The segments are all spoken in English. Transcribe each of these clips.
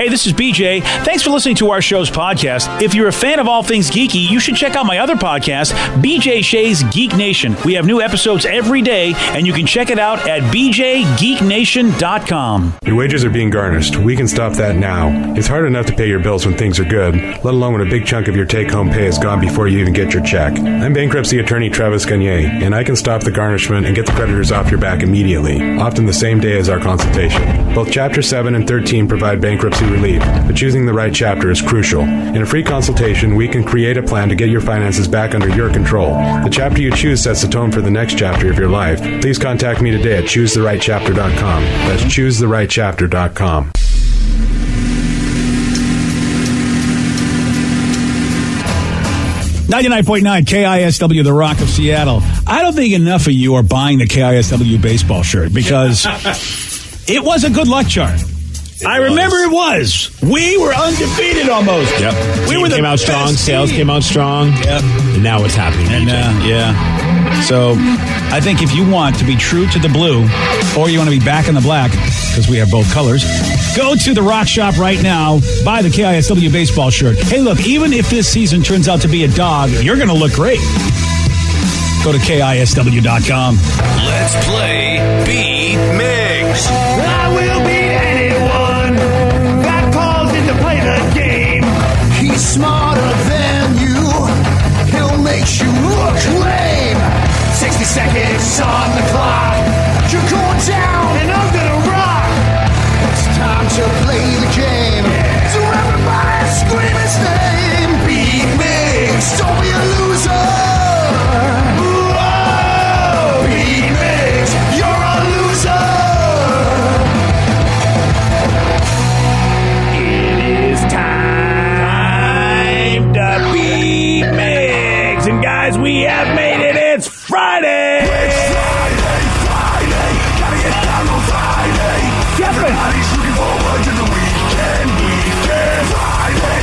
Hey, this is BJ. Thanks for listening to our show's podcast. If you're a fan of all things geeky, you should check out my other podcast, BJ Shea's Geek Nation. We have new episodes every day, and you can check it out at bjgeeknation.com. Your wages are being garnished. We can stop that now. It's hard enough to pay your bills when things are good, let alone when a big chunk of your take-home pay is gone before you even get your check. I'm bankruptcy attorney Travis Gagne, and I can stop the garnishment and get the creditors off your back immediately, often the same day as our consultation. Both Chapter 7 and 13 provide bankruptcy relief, but choosing the right chapter is crucial. In a free consultation, we can create a plan to get your finances back under your control. The chapter you choose sets the tone for the next chapter of your life. Please contact me today at choosetherightchapter.com. That's choosetherightchapter.com. .9 KISW, The Rock of Seattle. I don't think enough of you are buying the KISW baseball shirt because it was a good luck charm. I remember it was. We were undefeated almost. Yep. We were came out strong. team. Sales came out strong. Yep. And now what's happening? And yeah. So I think if you want to be true to the blue, or you want to be back in the black, because we have both colors, go to the Rock Shop right now. Buy the KISW baseball shirt. Hey, look, even if this season turns out to be a dog, you're going to look great. Go to KISW.com. Let's play Beat Migs. I will beat anyone that calls in to play the game. He's smarter than you. He'll make you look lame. 60 seconds on the clock. You're going down and I'm gonna rock. It's time to play the game. So everybody scream his name. Beat Migs. Don't be a loser. We have made it. It's Friday. It's Friday. Gotta get down on Friday. Everybody's looking forward to the weekend. Friday.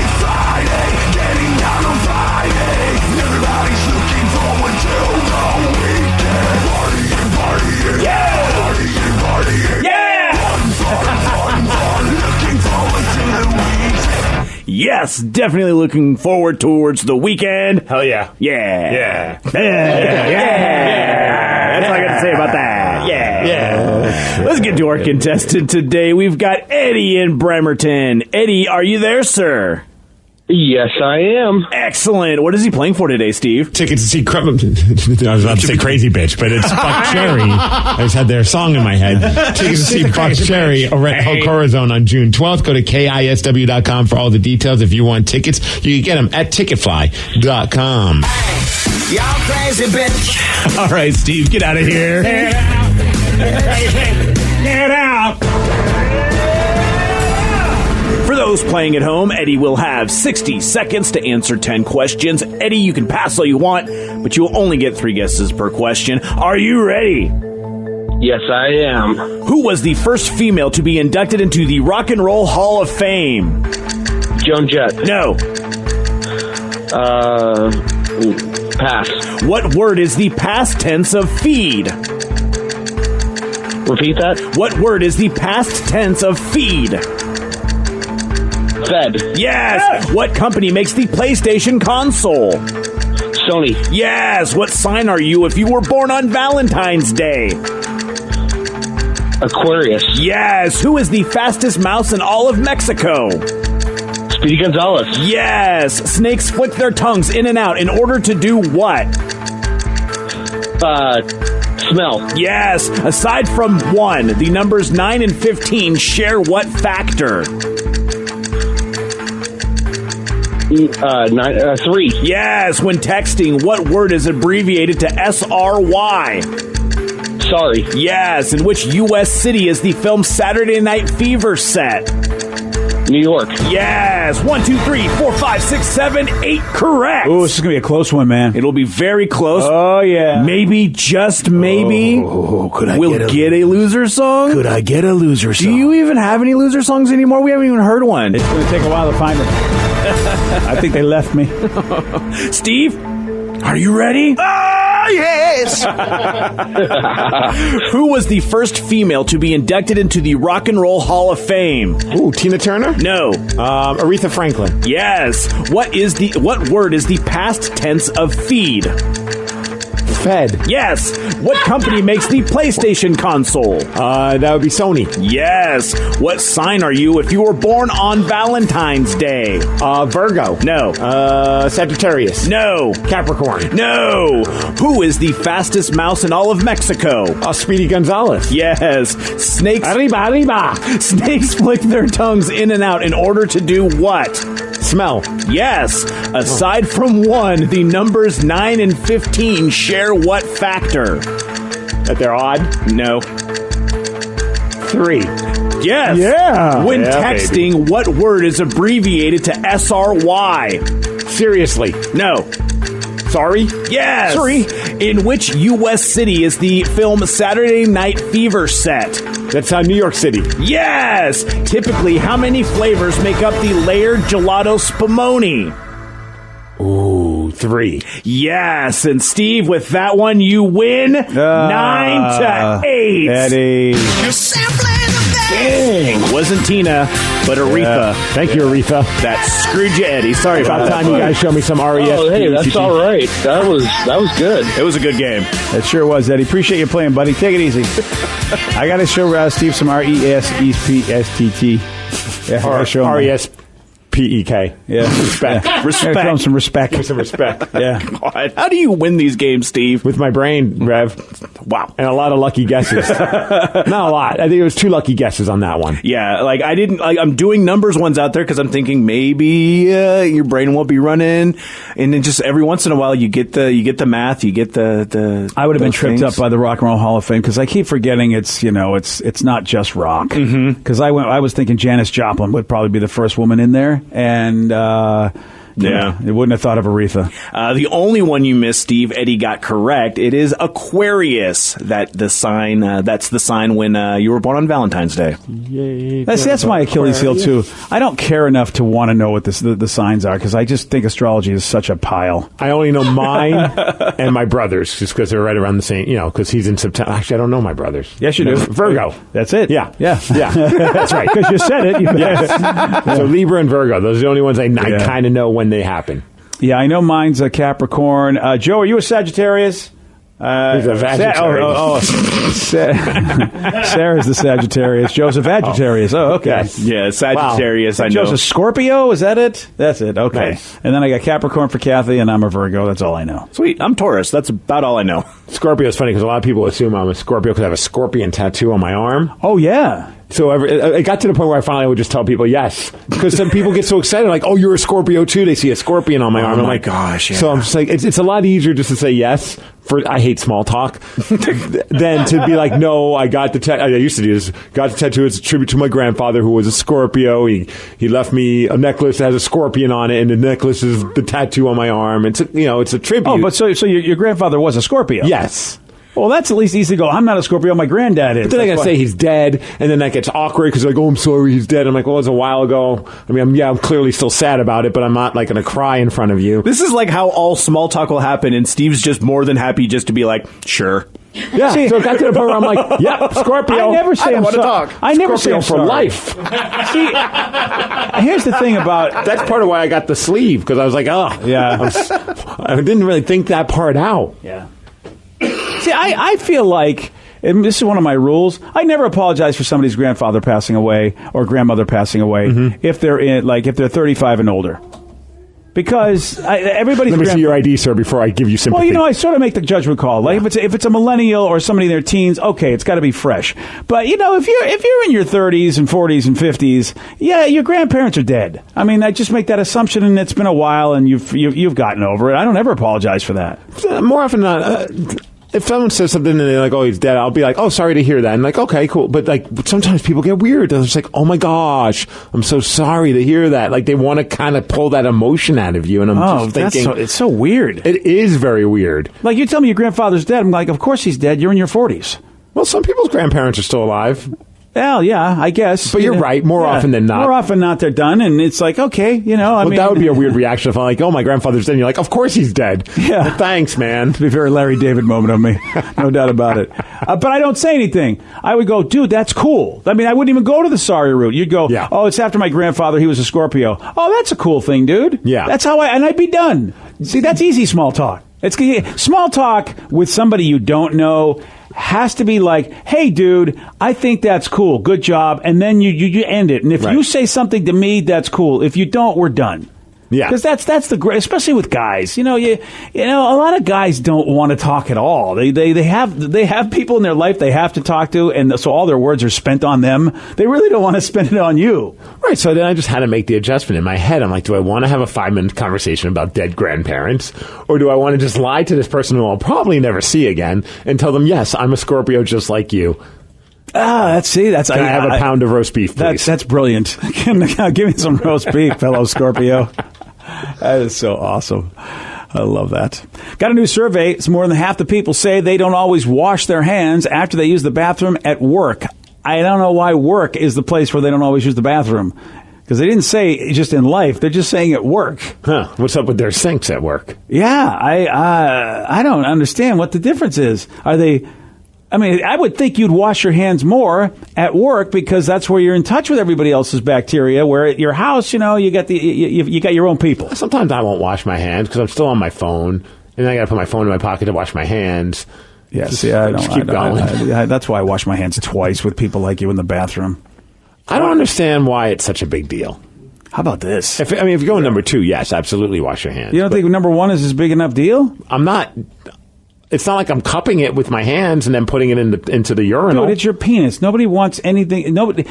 Getting down on Friday. Everybody's looking forward to the weekend. Partying. Yeah. Partying. Yeah. Fun. Looking forward to the weekend. Yes, definitely looking forward towards the weekend. Hell yeah. Yeah. Yeah. That's all I got to say about that. Yeah. Let's get to our contestant today. We've got Eddie in Bremerton. Eddie, are you there, sir? Yes, I am. Excellent. What is he playing for today, Steve? Ticket to see I was about to say Crazy Bitch, but it's Buck Cherry. I just had their song in my head. Ticket to see Buck Cherry over at Corazon on June 12th. Go to KISW.com for all the details. If you want tickets, you can get them at ticketfly.com. Y'all crazy bitch. All right, Steve, get out of here. Get out. For those playing at home, Eddie will have 60 seconds to answer 10 questions. Eddie, you can pass all you want, but you will only get 3 guesses per question. Are you ready? Yes, I am. Who was the first female to be inducted into the Rock and Roll Hall of Fame? Joan Jett. No. Pass. What word is the past tense of feed? Repeat that. What word is the past tense of feed? Fed. Yes. What company makes the PlayStation console? Sony. Yes. What sign are you if you were born on Valentine's Day? Aquarius. Yes. Who is the fastest mouse in all of Mexico? Speedy Gonzalez. Yes. Snakes flick their tongues in and out in order to do what? Smell. Yes. Aside from 1, the numbers 9 and 15 share what factor? 3. Yes. When texting, what word is abbreviated to SRY? Sorry. Yes. In which U.S. city is the film Saturday Night Fever set? New York. Yes. 1, 2, 3, 4, 5, 6, 7, 8. Correct. Oh, this is going to be a close one, man. It'll be very close. Oh, yeah. Maybe, just maybe, could I we'll get a loser song? Could I get a loser song? Do you even have any loser songs anymore? We haven't even heard one. It's going to take a while to find them. I think they left me. Steve, are you ready? yes. Who was the first female to be inducted into the Rock and Roll Hall of Fame? Ooh, Tina Turner? No. Aretha Franklin. Yes. What word is the past tense of feed? Fed. Yes. What company makes the PlayStation console? That would be Sony. Yes. What sign are you if you were born on Valentine's Day? Virgo. No. Sagittarius. No. Capricorn. No. Who is the fastest mouse in all of Mexico? Speedy Gonzalez. Yes. Snakes. Arriba. Snakes flick their tongues in and out in order to do what? Smell. Yes. Aside from 1, the numbers 9 and 15 share what factor? That they're odd? No. 3. Yes. Yeah. When Yeah, texting, baby. what word is abbreviated to SRY? Seriously. No. Sorry? Yes. Sorry. In which U.S. city is the film Saturday Night Fever set? That's New York City. Yes. Typically, how many flavors make up the layered gelato spumoni? Ooh, 3. Yes. And Steve, with that one, you win 9 to 8. Eddie. You're sampling the Dang. Wasn't Tina, but Aretha. Thank you, Aretha. That screwed you, Eddie. Sorry about About that. time you guys show me some RES. Oh, hey, that's all right. That was good. It was a good game. It sure was, Eddie. Appreciate you playing, buddy. Take it easy. I got to show Steve some RESPSTT. Yeah, I gotta show him. RESPEK. Yeah. Respect. Respect. Show him some respect. Give me some respect. Yeah. God, how do you win these games, Steve? With my brain, Rev. Wow. And a lot of lucky guesses. Not a lot. I think it was 2 lucky guesses on that one. Yeah, like I didn't. Like I'm doing numbers ones out there because I'm thinking maybe your brain won't be running, and then just every once in a while you get the math, you get the. I would have been those tripped things. up by the Rock and Roll Hall of Fame because I keep forgetting it's not just rock. Because I was thinking Janis Joplin would probably be the first woman in there, and Yeah. it wouldn't have thought of Aretha. The only one you missed, Steve, Eddie got correct. It is Aquarius. That's the sign when you were born on Valentine's Day. Yay, That's my Achilles heel too. I don't care enough to want to know what the signs are because I just think astrology is such a pile. I only know mine and my brother's just because they're right around the same, because he's in September. Actually, I don't know my brother's. Yes, you do. Virgo. That's it. Yeah. Yeah. That's right. Because you said it. Yes. So Libra and Virgo, those are the only ones I Yeah. kind of know when they happen. Yeah, I know mine's a Capricorn. Joe, are you a Sagittarius? He's a Sagittarius. Sarah's the Sagittarius. Joe's a Sagittarius. Oh, okay. Yes. Yeah, Sagittarius. Wow. I know. Joe's a Scorpio. Is that it? That's it. Okay. Nice. And then I got Capricorn for Kathy, and I'm a Virgo. That's all I know. Sweet. I'm Taurus. That's about all I know. Scorpio is funny because a lot of people assume I'm a Scorpio because I have a scorpion tattoo on my arm. Oh yeah. So it got to the point where I finally would just tell people yes. Because some people get so excited, like, oh, you're a Scorpio too. They see a scorpion on my arm. I'm my like, gosh, yeah. So I'm just like, it's a lot easier just to say yes. I hate small talk. Than to be like, no, I got the tattoo. I used to do this. Got the tattoo. It's a tribute to my grandfather who was a Scorpio. He left me a necklace that has a scorpion on it, and the necklace is the tattoo on my arm. It's a tribute. Oh, but so your grandfather was a Scorpio. yes. Well, that's at least easy to go. I'm not a Scorpio. My granddad is. But then I gotta say he's dead, and then that gets awkward because like, oh, I'm sorry, he's dead. I'm like, well, it was a while ago. I mean, I'm clearly still sad about it, but I'm not like gonna cry in front of you. This is like how all small talk will happen, and Steve's just more than happy just to be like, sure. Yeah, so it got to the point where I'm like, yep, Scorpio. I never say I'm want to sorry. talk. I never say Scorpio I'm for sorry. life. See, here's the thing about That's part of why I got the sleeve because I was like, oh, Yeah. I didn't really think that part out. Yeah. See, I feel like, and this is one of my rules, I never apologize for somebody's grandfather passing away or grandmother passing away if they're 35 and older. Because everybody's Let me see your ID, sir, before I give you sympathy. Well, I sort of make the judgment call. Like if it's a millennial or somebody in their teens, okay, it's got to be fresh. But if you're in your 30s and 40s and 50s, yeah, your grandparents are dead. I mean, I just make that assumption, and it's been a while, and you've gotten over it. I don't ever apologize for that. More often than not, if someone says something and they're like, oh, he's dead, I'll be like, oh, sorry to hear that. And like, okay, cool. But like, sometimes people get weird. They're just like, oh my gosh, I'm so sorry to hear that. Like, they want to kind of pull that emotion out of you. And I'm just thinking, it's so weird. it is very weird. Like, you tell me your grandfather's dead. I'm like, of course he's dead. You're in your 40s. Well, some people's grandparents are still alive. Well, yeah, I guess. But you're right. More often than not. More often than not, they're done, and it's like, okay, I mean, that would be a weird reaction if I'm like, oh, my grandfather's dead. And you're like, of course he's dead. Yeah. Well, thanks, man. It'd be a very Larry David moment of me. No doubt about it. But I don't say anything. I would go, dude, that's cool. I mean, I wouldn't even go to the sorry route. You'd go, oh, it's after my grandfather. He was a Scorpio. Oh, that's a cool thing, dude. Yeah. That's how and I'd be done. See, that's easy small talk. It's small talk with somebody you don't know has to be like, hey, dude, I think that's cool. Good job. And then you end it. And if you say something to me, that's cool. If you don't, we're done. Yeah, because that's the great, especially with guys. You know, a lot of guys don't want to talk at all. They have people in their life they have to talk to, and so all their words are spent on them. They really don't want to spend it on you. Right. So then I just had to make the adjustment in my head. I'm like, do I want to have a 5-minute conversation about dead grandparents, or do I want to just lie to this person who I'll probably never see again and tell them, yes, I'm a Scorpio just like you. Can I have a pound of roast beef, please? That's brilliant. Give me some roast beef, fellow Scorpio. That is so awesome. I love that. Got a new survey. It's more than half the people say they don't always wash their hands after they use the bathroom at work. I don't know why work is the place where they don't always use the bathroom. Because they didn't say just in life. They're just saying at work. Huh. What's up with their sinks at work? Yeah. I don't understand what the difference is. I would think you'd wash your hands more at work because that's where you're in touch with everybody else's bacteria. Where at your house, you got you got your own people. Sometimes I won't wash my hands because I'm still on my phone, and I got to put my phone in my pocket to wash my hands. Yeah, keep going. That's why I wash my hands twice with people like you in the bathroom. I don't understand why it's such a big deal. How about this? If you're going number 2, yes, absolutely wash your hands. You don't think number 1 is a big enough deal? I'm not. It's not like I'm cupping it with my hands and then putting it into the urinal. Dude, it's your penis. Nobody wants anything. Nobody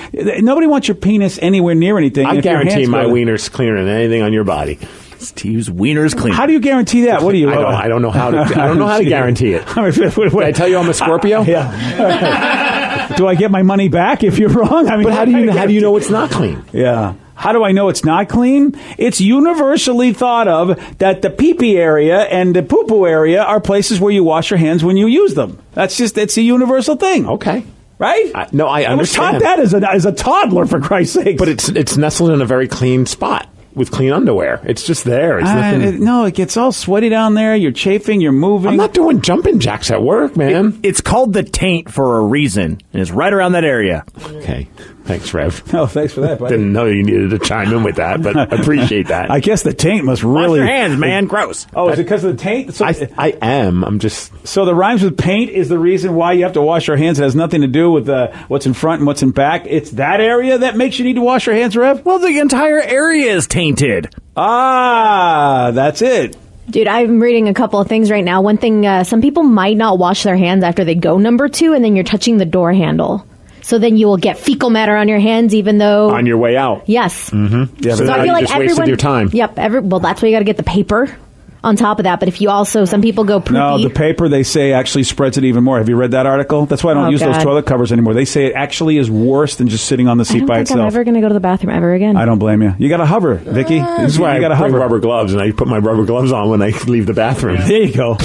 wants your penis anywhere near anything. I guarantee my wiener's cleaner than anything on your body. Steve's wiener's clean. How do you guarantee that? What do you? I don't know how to. I don't know how to guarantee it. Did I tell you I'm a Scorpio? Yeah. Do I get my money back if you're wrong? But how do you know it's not clean? Yeah. How do I know it's not clean? It's universally thought of that the pee-pee area and the poo-poo area are places where you wash your hands when you use them. It's a universal thing. Okay. Right? I understand. I was taught that as a toddler, for Christ's sake. But it's nestled in a very clean spot with clean underwear. It's just there. It's nothing. No, it gets all sweaty down there. You're chafing. You're moving. I'm not doing jumping jacks at work, man. It's called the taint for a reason, and it's right around that area. Okay. Thanks, Rev. Oh, thanks for that, buddy. Didn't know you needed to chime in with that, but I appreciate that. I guess the taint must really... Wash your hands, man. Gross. Oh, is it because of the taint? So, I am. I'm just... So the rhymes with paint is the reason why you have to wash your hands. It has nothing to do with what's in front and what's in back. It's that area that makes you need to wash your hands, Rev? Well, the entire area is tainted. Ah, that's it. Dude, I'm reading a couple of things right now. One thing, some people might not wash their hands after they go number 2, and then you're touching the door handle. So then you will get fecal matter on your hands, even though... On your way out. Yes. Mm-hmm. Yeah, so I feel like just wasted your time. Yep. Well, that's why you got to get the paper on top of that. But if you also... Some people go poopy. No, the paper, they say, actually spreads it even more. Have you read that article? That's why I don't use those toilet covers anymore. They say it actually is worse than just sitting on the seat by itself. I'm never going to go to the bathroom ever again. I don't blame you. You got to hover, Vicky. This is why I bring rubber gloves, and I put my rubber gloves on when I leave the bathroom. There you go.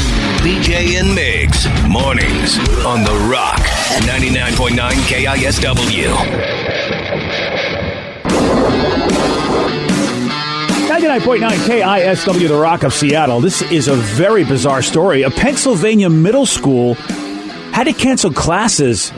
BJ and Migs, mornings on The Rock, 99.9 KISW. 99.9 KISW, The Rock of Seattle. This is a very bizarre story. A Pennsylvania middle school had to cancel classes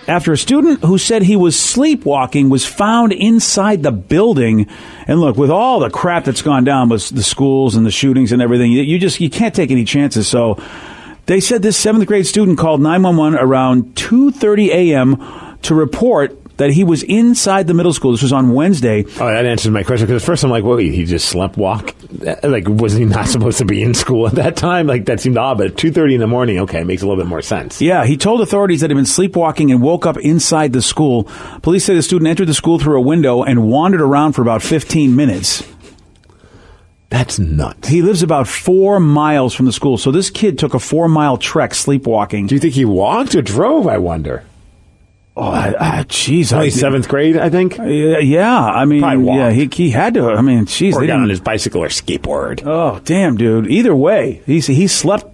after a student who said he was sleepwalking was found inside the building. And look, with all the crap that's gone down with the schools and the shootings and everything, you can't take any chances. So they said this 7th grade student called 911 around 2:30 a.m. to report that he was inside the middle school. This was on Wednesday. Oh, that answers my question. Because at first I'm like, well, he just slept walk? Like, was he not supposed to be in school at that time? Like, that seemed odd. But at 2:30 in the morning, okay, it makes a little bit more sense. Yeah, he told authorities that he'd been sleepwalking and woke up inside the school. Police say the student entered the school through a window and wandered around for about 15 minutes. That's nuts. He lives about 4 miles from the school. So this kid took a 4-mile trek sleepwalking. Do you think he walked or drove, I wonder? Oh, jeez. Only 7th grade, I think? Yeah, I mean, yeah, he had to. I mean, jeez. Or got on his bicycle or skateboard. Oh, damn, dude. Either way, he slept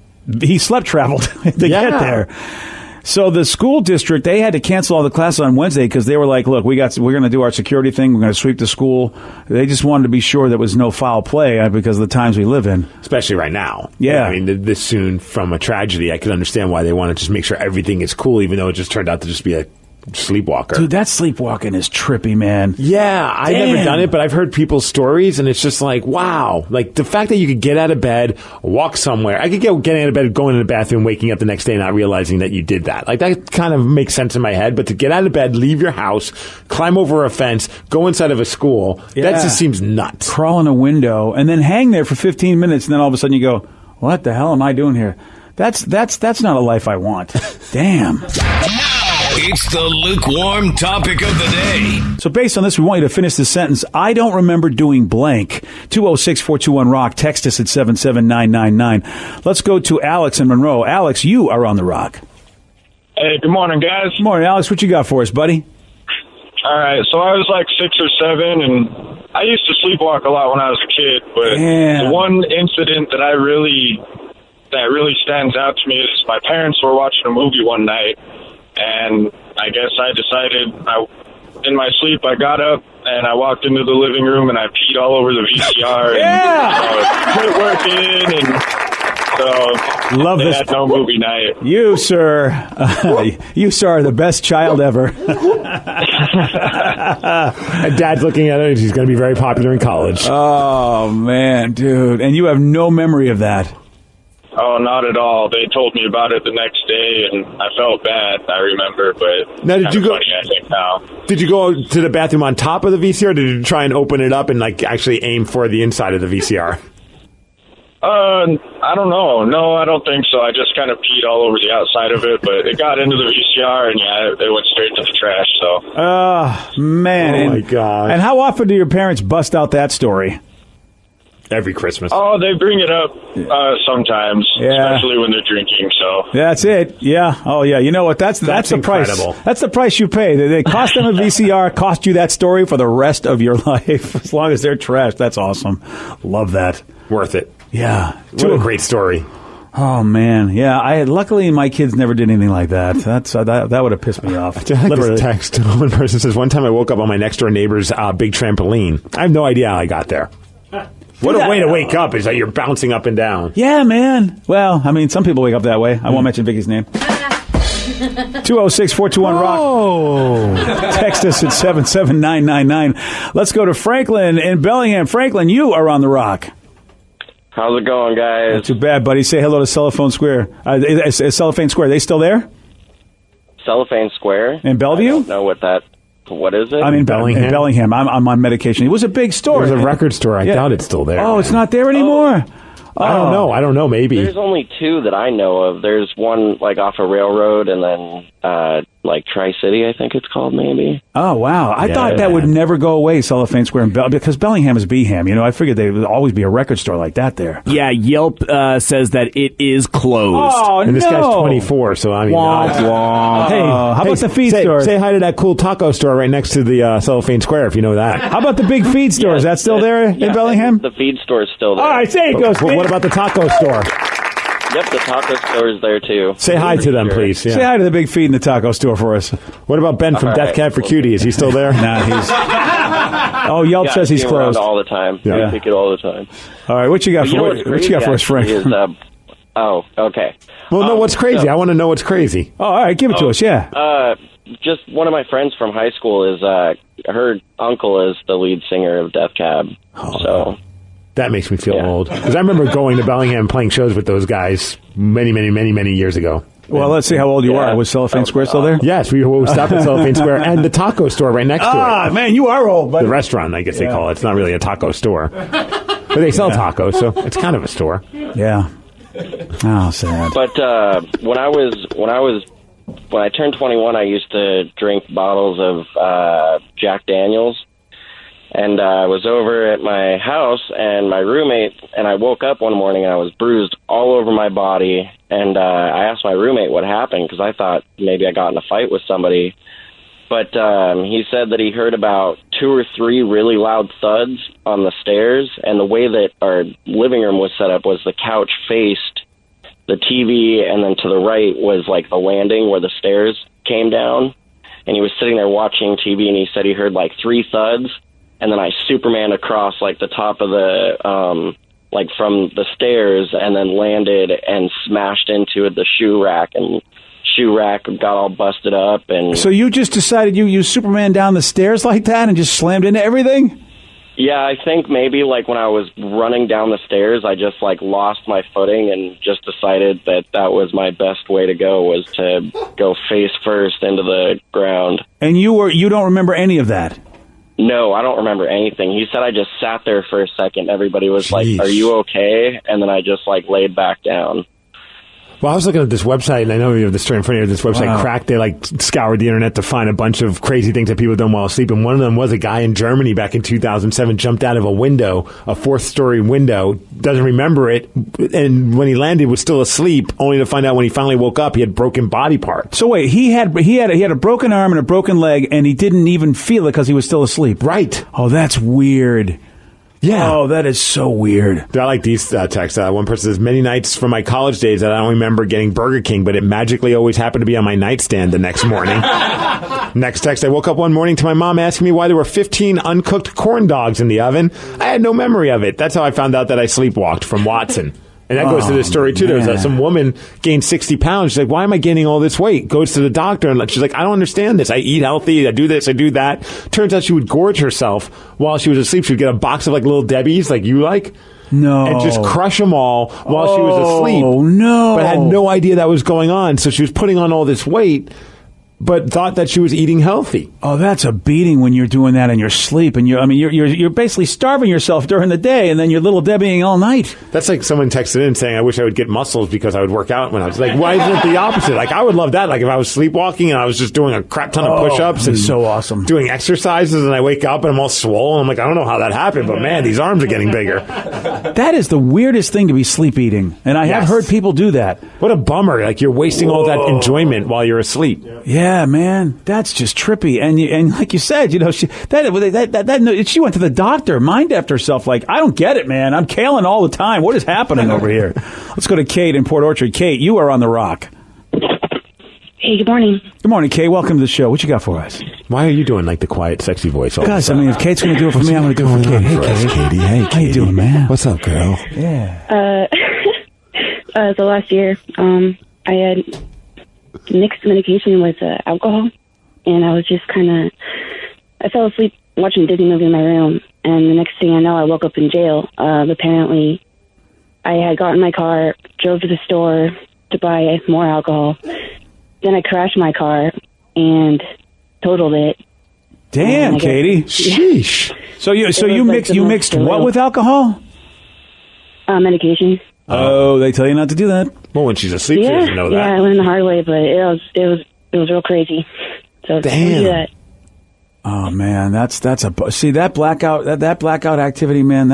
traveled to get there. So the school district, they had to cancel all the classes on Wednesday because they were like, look, we're going to do our security thing. We're going to sweep the school. They just wanted to be sure there was no foul play because of the times we live in. Especially right now. Yeah. I mean, this soon from a tragedy, I could understand why they want to just make sure everything is cool, even though it just turned out to just be a sleepwalker. Dude, that sleepwalking is trippy, man. Yeah, I've never done it, but I've heard people's stories, and it's just like, wow. Like, the fact that you could get out of bed, walk somewhere. I could get getting out of bed, going in the bathroom, waking up the next day, not realizing that you did that. Like, that kind of makes sense in my head, but to get out of bed, leave your house, climb over a fence, go inside of a school, that just seems nuts. Crawl in a window, and then hang there for 15 minutes, and then all of a sudden you go, what the hell am I doing here? That's not a life I want. Damn. It's the lukewarm topic of the day. So based on this, we want you to finish the sentence. I don't remember doing blank. 206-421-ROCK. Text us at 77999. Let's go to Alex in Monroe. Alex, you are on the Rock. Hey, good morning, guys. Good morning, Alex. What you got for us, buddy? All right, so I was like 6 or 7, and I used to sleepwalk a lot when I was a kid, but the one incident that really stands out to me is my parents were watching a movie one night, and I guess I decided, in my sleep, I got up and I walked into the living room and I peed all over the VCR. And quit working, and so Love they this. had no movie night. You, sir, are the best child ever. And Dad's looking at it. He's going to be very popular in college. Oh, man, dude. And you have no memory of that. Oh, not at all. They told me about it the next day, and I felt bad, I remember, but now, did you go? Funny, I think now. Did you go to the bathroom on top of the VCR, or did you try and open it up and like actually aim for the inside of the VCR? I don't know. No, I don't think so. I just kind of peed all over the outside of it, but it got into the VCR, and yeah, it went straight to the trash, so. Oh, man. Oh, my God. And how often do your parents bust out that story? Every Christmas. Oh, they bring it up sometimes, especially when they're drinking. So that's it. Yeah. Oh, yeah. You know what? That's the incredible. Price. That's the price you pay. They cost them a VCR, cost you that story for the rest of your life. As long as they're trash, that's awesome. Love that. Worth it. Yeah. What a great story. Oh man, yeah. Luckily my kids never did anything like that. That would have pissed me off. I like this text. One person says, one time I woke up on my next door neighbor's big trampoline. I have no idea how I got there. What a way to wake up is that you're bouncing up and down. Yeah, man. Well, I mean, some people wake up that way. I won't mention Vicky's name. 206-421-ROCK. Oh. Text us at 77999. Let's go to Franklin in Bellingham. Franklin, you are on the Rock. How's it going, guys? Not too bad, buddy. Say hello to Cellophane Square. Is Cellophane Square, are they still there? Cellophane Square? In Bellevue? I don't know what is it? I'm in Bellingham. In Bellingham. I'm on medication. It was a big store. It was a record store. I doubt it's still there. Oh, it's not there anymore? I don't know. Maybe. There's only two that I know of. There's one like off a railroad, and then like Tri-City, I think it's called, maybe. Oh, wow. I thought that would never go away, Cellophane Square, because Bellingham is Beeham. You know, I figured there would always be a record store like that there. Yeah, Yelp says that it is closed. Oh, and this guy's 24, so I mean... Hey, how about the feed store? Say hi to that cool taco store right next to the Cellophane Square, if you know that. How about the big feed store? Is that still there in Bellingham? The feed store is still there. All right, say it goes. What about the taco store? Yep, the taco store is there, too. Say hi to them, please. Yeah. Say hi to the big feed in the taco store for us. What about Ben from Death Cab for Cutie? Is he still there? Nah, he's... Oh, Yelp says he's closed. All the time. Yeah. I pick it all the time. All right, what you got for us, Frank? Oh, okay. Well, no, what's crazy? I want to know what's crazy. Oh, all right, give it to us, yeah. Just one of my friends from high school is, her uncle is the lead singer of Death Cab, so... That makes me feel old. Because I remember going to Bellingham and playing shows with those guys many years ago. Well, let's see how old you are. Was Cellophane Square still there? Yes, we stopped at Cellophane Square and the taco store right next to it. Ah, man, you are old, buddy. The restaurant, I guess they call it. It's not really a taco store. But they sell tacos, so it's kind of a store. Yeah. Oh, sad. But when I turned 21, I used to drink bottles of Jack Daniels. And I was over at my house, and my roommate, and I woke up one morning, and I was bruised all over my body. And I asked my roommate what happened, because I thought maybe I got in a fight with somebody. But he said that he heard about 2 or 3 really loud thuds on the stairs, and the way that our living room was set up was the couch faced the TV, and then to the right was like the landing where the stairs came down. And he was sitting there watching TV, and he said he heard like 3 thuds, and then I Superman across like the top of the like from the stairs, and then landed and smashed into the shoe rack, and shoe rack got all busted up. And so you just decided you Superman down the stairs like that and just slammed into everything? Yeah, I think maybe like when I was running down the stairs, I just like lost my footing and just decided that was my best way to go, was to go face first into the ground. And you don't remember any of that? No, I don't remember anything. He said I just sat there for a second. Everybody was like, "Are you okay?" And then I just like laid back down. Well, I was looking at this website, and I know you have the story in front of you. This website, Cracked, they like scoured the internet to find a bunch of crazy things that people have done while asleep. And one of them was a guy in Germany back in 2007 jumped out of a window, a 4th-story window, doesn't remember it, and when he landed was still asleep, only to find out when he finally woke up he had broken body parts. So wait, he had a broken arm and a broken leg, and he didn't even feel it because he was still asleep. Right. Oh, that's weird. Yeah. Oh, that is so weird. I like these texts. One person says, many nights from my college days that I don't remember getting Burger King, but it magically always happened to be on my nightstand the next morning. Next text, I woke up one morning to my mom asking me why there were 15 uncooked corn dogs in the oven. I had no memory of it. That's how I found out that I sleepwalked, from Watson. And that goes to this story, too. There was some woman gained 60 pounds. She's like, why am I gaining all this weight? Goes to the doctor, and she's like, I don't understand this. I eat healthy. I do this. I do that. Turns out she would gorge herself while she was asleep. She would get a box of, like, Little Debbie's, like you like. No. And just crush them all while she was asleep. Oh, no. But had no idea that was going on. So she was putting on all this weight, but thought that she was eating healthy. Oh, that's a beating when you're doing that in your sleep, and you're basically starving yourself during the day, and then you're Little Debbieing all night. That's like someone texted in saying, "I wish I would get muscles because I would work out when I was like." Why isn't it the opposite? Like I would love that. Like if I was sleepwalking and I was just doing a crap ton of push-ups and so awesome, doing exercises, and I wake up and I'm all swollen. I'm like, I don't know how that happened, but man, these arms are getting bigger. That is the weirdest thing to be sleep eating, and I have heard people do that. What a bummer! Like you're wasting all that enjoyment while you're asleep. Yeah, man. That's just trippy, and like you said, she went to the doctor, mind after herself. Like, I don't get it, man. I'm kailing all the time. What is happening over here? Let's go to Kate in Port Orchard. Kate, you are on the Rock. Hey, good morning. Good morning, Kate. Welcome to the show. What you got for us? Why are you doing like the quiet, sexy voice? Because if Kate's going to do it for me, I'm going to do it for Katie. Hey, Katie. Hey, Katie. How you doing, man? What's up, girl? Yeah. So last year, I had mixed medication with alcohol. And I was just I fell asleep watching a Disney movie in my room. And the next thing I know, I woke up in jail. Apparently, I had gotten in my car, drove to the store to buy more alcohol. Then I crashed my car and totaled it. Damn, Katie. Sheesh. So you mixed what with alcohol? Medication. Oh, they tell you not to do that. Well, when she's asleep, she doesn't know that. Yeah, I went in the hard way, but it was real crazy. So damn. Do that. Oh man, that's that blackout activity, man.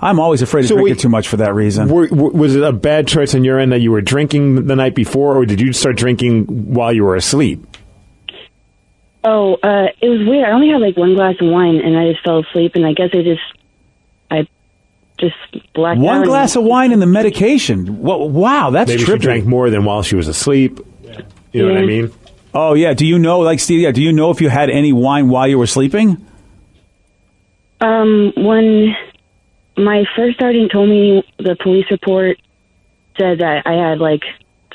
I'm always afraid of drinking too much for that reason. Was it a bad choice on your end that you were drinking the night before, or did you start drinking while you were asleep? Oh, it was weird. I only had like one glass of wine, and I just fell asleep. And I guess I just blacked out. One glass of wine and the medication. Wow, that's maybe trippy. She drank more than while she was asleep. You know what I mean? Oh, yeah. Do you know, like, Steve, do you know if you had any wine while you were sleeping? When my first sergeant told me, the police report said that I had, like,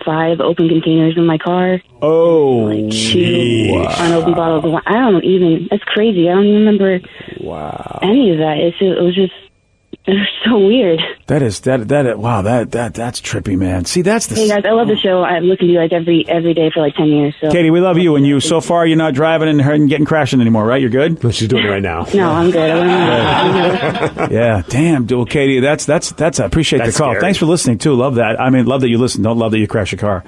5 open containers in my car. Oh, like 2 unopened bottles of wine. I don't even, that's crazy. I don't even remember any of that. It was just, it was so weird. That's trippy, man. See, that's the... Hey, guys, I love the show. I've listened to you, like, every day for, like, 10 years. So. Katie, we love you, and you, so far, you're not driving and getting crashing anymore, right? You're good? Well, she's doing it right now. No, I'm good. Yeah, damn, dude, Katie, that's I appreciate the call. Scary. Thanks for listening, too. Love that. I mean, love that you listen. Don't love that you crash your car.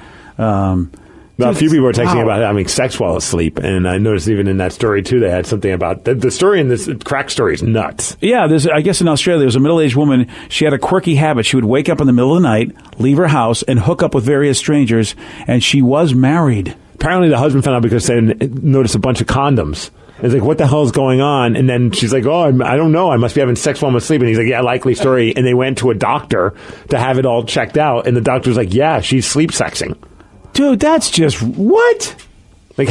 A few people were texting about having sex while asleep, and I noticed even in that story, too, they had something about... The story in this crack story is nuts. Yeah, I guess in Australia, there was a middle-aged woman. She had a quirky habit. She would wake up in the middle of the night, leave her house, and hook up with various strangers, and she was married. Apparently, the husband found out because they noticed a bunch of condoms. It's like, what the hell is going on? And then she's like, oh, I don't know. I must be having sex while I'm asleep. And he's like, yeah, likely story. And they went to a doctor to have it all checked out. And the doctor's like, yeah, she's sleep sexing. Dude, that's just what? Like,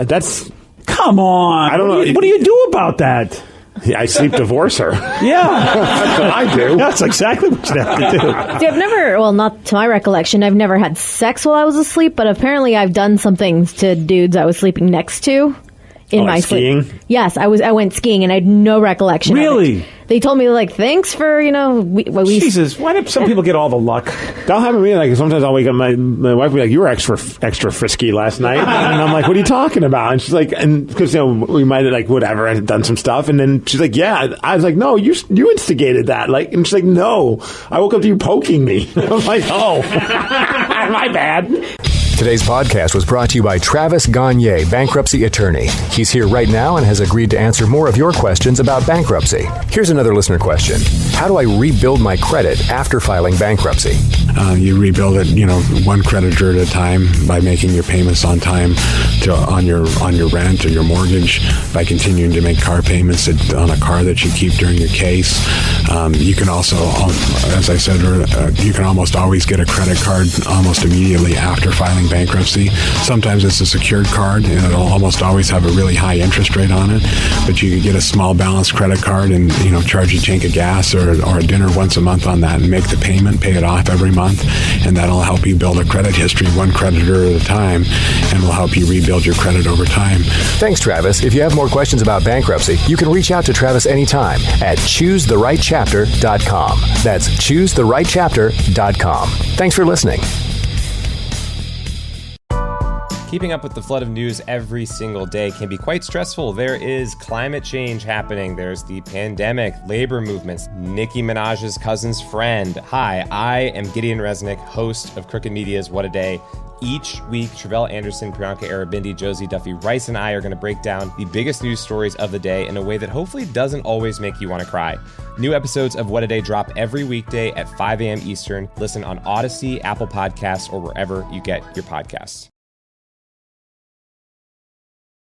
that's... Come on. I don't know. What do you do about that? Yeah, I sleep divorce her. Yeah. That's what I do. That's exactly what you have to do. See, I've never, well, not to my recollection, I've never had sex while I was asleep, but apparently I've done some things to dudes I was sleeping next to in my skiing? sleep. Yes, I went skiing and I had no recollection. Really? Of it. They told me, like, thanks for, we Jesus, why do some people get all the luck? That'll happen to me. Like, sometimes I'll wake up, my wife will be like, you were extra frisky last night. And I'm like, what are you talking about? And she's like, and because, we might have, like, whatever, I had done some stuff. And then she's like, yeah. I was like, no, you instigated that. Like, and she's like, no, I woke up to you poking me. I'm like, oh, my bad. Today's podcast was brought to you by Travis Gagne, bankruptcy attorney. He's here right now and has agreed to answer more of your questions about bankruptcy. Here's another listener question. How do I rebuild my credit after filing bankruptcy? You rebuild it, one creditor at a time by making your payments on time on your rent or your mortgage, by continuing to make car payments on a car that you keep during your case. You can also, as I said, you can almost always get a credit card almost immediately after filing bankruptcy. Sometimes it's a secured card and it'll almost always have a really high interest rate on it, but you can get a small balance credit card and charge a tank of gas or a dinner once a month on that and make the payment, pay it off every month, and that'll help you build a credit history one creditor at a time and will help you rebuild your credit over time. Thanks, Travis. If you have more questions about bankruptcy, you can reach out to Travis anytime at choosetherightchapter.com. That's choosetherightchapter.com. Thanks for listening. Keeping up with the flood of news every single day can be quite stressful. There is climate change happening. There's the pandemic, labor movements, Nicki Minaj's cousin's friend. Hi, I am Gideon Resnick, host of Crooked Media's What a Day. Each week, Travelle Anderson, Priyanka Arabindi, Josie Duffy Rice, and I are going to break down the biggest news stories of the day in a way that hopefully doesn't always make you want to cry. New episodes of What a Day drop every weekday at 5 a.m. Eastern. Listen on Odyssey, Apple Podcasts, or wherever you get your podcasts.